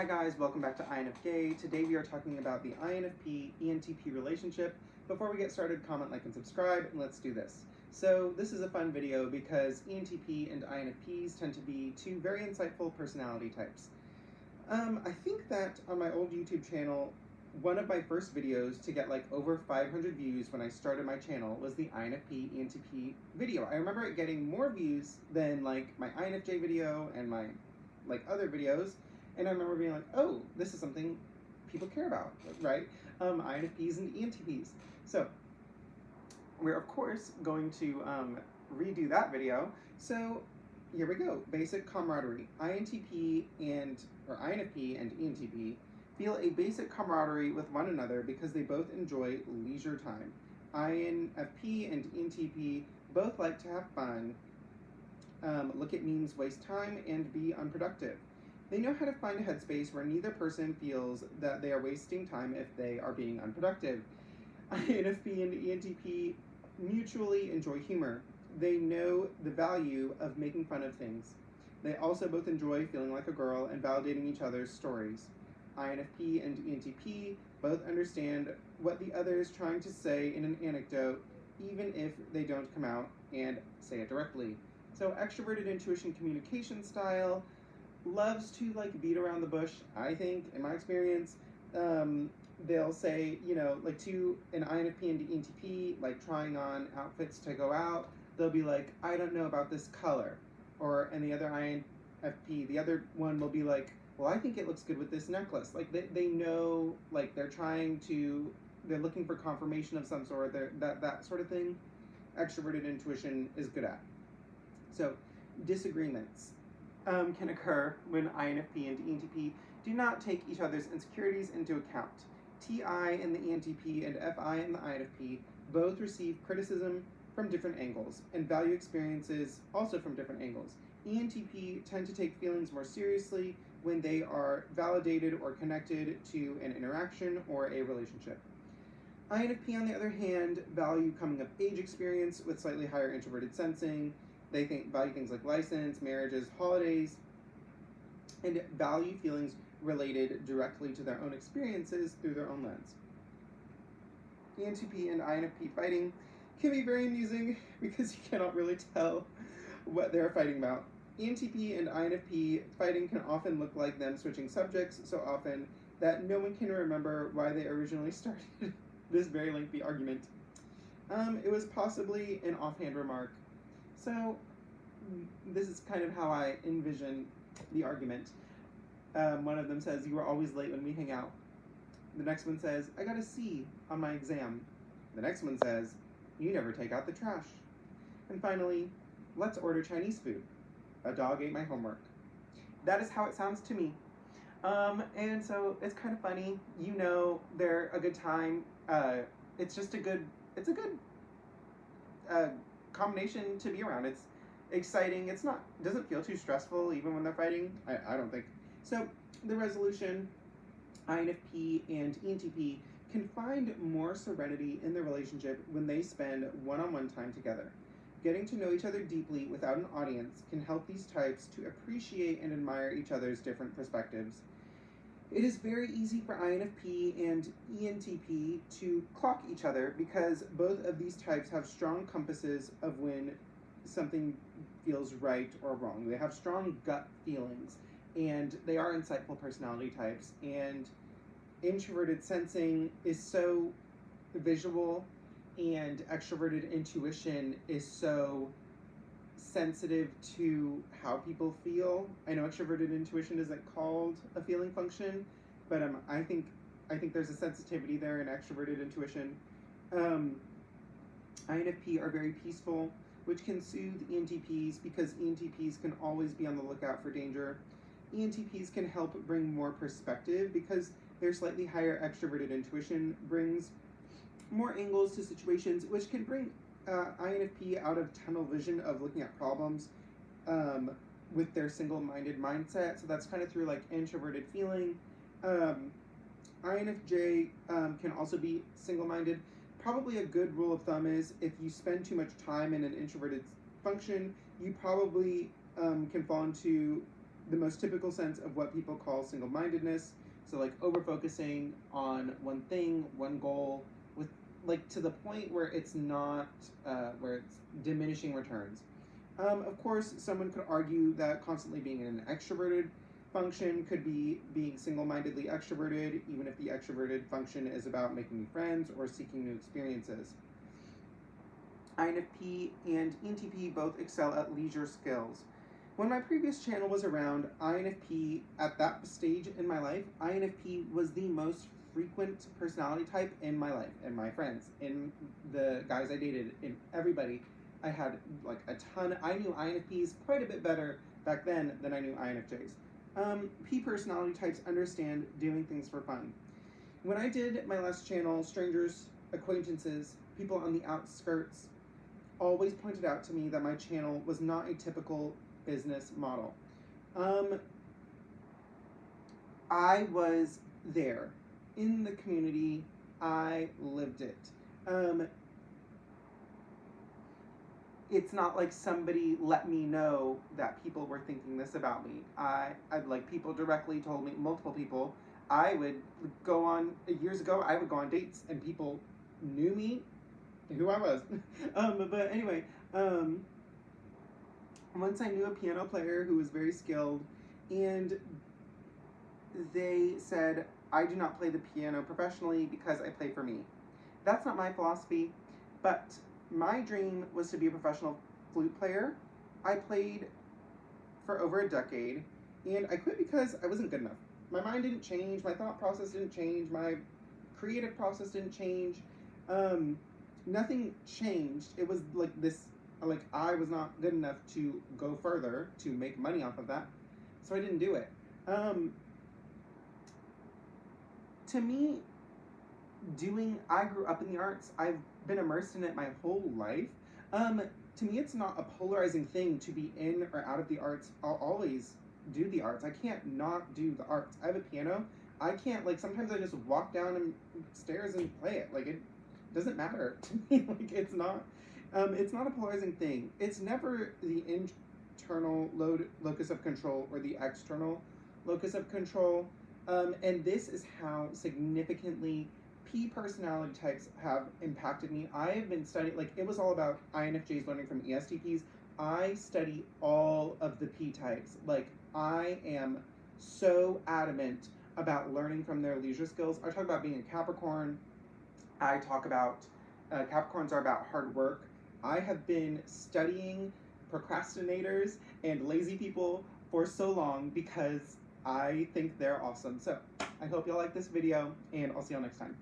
Hi guys, welcome back to INFP. Today we are talking about the INFP-ENTP relationship. Before we get started, comment, like, and subscribe, and let's do this. So this is a fun video because ENTP and INFPs tend to be two very insightful personality types. I think that on my old YouTube channel, one of my first videos to get like over 500 views when I started my channel was the INFP-ENTP video. I remember it getting more views than like my INFJ video and my like other videos. And I remember being like, oh, this is something people care about, right? INFPs and ENTPs. So we're, of course, going to redo that video. So here we go. Basic camaraderie. INFP and ENTP feel a basic camaraderie with one another because they both enjoy leisure time. INFP and ENTP both like to have fun, look at memes, waste time, and be unproductive. They know how to find a headspace where neither person feels that they are wasting time if they are being unproductive. INFP and ENTP mutually enjoy humor. They know the value of making fun of things. They also both enjoy feeling like a girl and validating each other's stories. INFP and ENTP both understand what the other is trying to say in an anecdote, even if they don't come out and say it directly. So extroverted intuition communication style loves to like beat around the bush, I think, in my experience. They'll say, you know, like to an INFP and ENTP, like trying on outfits to go out, they'll be like, I don't know about this color. And the other INFP, the other one will be like, well, I think it looks good with this necklace. Like they know, like they're looking for confirmation of some sort, that sort of thing. Extroverted intuition is good at. So disagreements can occur when INFP and ENTP do not take each other's insecurities into account. TI in the ENTP and FI in the INFP both receive criticism from different angles and value experiences also from different angles. ENTP tend to take feelings more seriously when they are validated or connected to an interaction or a relationship. INFP, on the other hand, value coming of age experience with slightly higher introverted sensing. They value things like license, marriages, holidays, and value feelings related directly to their own experiences through their own lens. ENTP and INFP fighting can be very amusing because you cannot really tell what they're fighting about. ENTP and INFP fighting can often look like them switching subjects so often that no one can remember why they originally started this very lengthy argument. It was possibly an offhand remark. So this is kind of how I envision the argument. One of them says, you were always late when we hang out. The next one says, I got a C on my exam. The next one says, you never take out the trash. And finally, let's order Chinese food. A dog ate my homework. That is how it sounds to me. And so it's kind of funny. You know, they're a good time. It's a good combination to be around. It's exciting. Doesn't feel too stressful even when they're fighting. I don't think. So the resolution, INFP and ENTP can find more serenity in their relationship when they spend one-on-one time together. Getting to know each other deeply without an audience can help these types to appreciate and admire each other's different perspectives. It is very easy for INFP and ENTP to clock each other because both of these types have strong compasses of when something feels right or wrong. They have strong gut feelings, and they are insightful personality types, and introverted sensing is so visual, and extroverted intuition is so sensitive to how people feel. I know extroverted intuition isn't called a feeling function, but I think there's a sensitivity there in extroverted intuition. INFP are very peaceful, which can soothe ENTPs because ENTPs can always be on the lookout for danger. ENTPs can help bring more perspective because their slightly higher extroverted intuition brings more angles to situations, which can bring INFP out of tunnel vision of looking at problems with their single-minded mindset. So that's kind of through like introverted feeling. INFJ can also be single-minded. Probably a good rule of thumb is if you spend too much time in an introverted function, you probably can fall into the most typical sense of what people call single-mindedness. So like over-focusing on one thing, one goal, with like to the point where it's not, where it's diminishing returns. Of course, someone could argue that constantly being in an extroverted function could be being single-mindedly extroverted, even if the extroverted function is about making new friends or seeking new experiences. INFP and ENTP both excel at leisure skills. When my previous channel was around, INFP, at that stage in my life, INFP was the most frequent personality type in my life, in my friends, in the guys I dated, in everybody. I had like a ton. I knew INFPs quite a bit better back then than I knew INFJs. P personality types understand doing things for fun. When I did my last channel, strangers, acquaintances, people on the outskirts always pointed out to me that my channel was not a typical business model. I was there in the community. I lived it. It's not like somebody let me know that people were thinking this about me. I'd like people directly told me, multiple people. I would go on, years ago, I would go on dates and people knew me, who I was. But anyway, once I knew a piano player who was very skilled, and they said, I do not play the piano professionally because I play for me. That's not my philosophy, but my dream was to be a professional flute player. I played for over a decade, and I quit because I wasn't good enough. My mind didn't change, my thought process didn't change, my creative process didn't change. Nothing changed. It was like this, like I was not good enough to go further, to make money off of that, so I didn't do it. To me, I grew up in the arts. I've been immersed in it my whole life. To me, it's not a polarizing thing to be in or out of the arts. I'll always do the arts. I can't not do the arts. I have a piano. I can't, like, sometimes I just walk down and stairs and play it. Like, it doesn't matter to me. Like, it's not a polarizing thing. It's never the internal locus of control or the external locus of control. And this is how significantly P personality types have impacted me. I have been studying, like, it was all about INFJs learning from ESTPs. I study all of the P types. Like, I am so adamant about learning from their leisure skills. I talk about being a Capricorn. I talk about, Capricorns are about hard work. I have been studying procrastinators and lazy people for so long because I think they're awesome. So I hope y'all like this video, and I'll see y'all next time.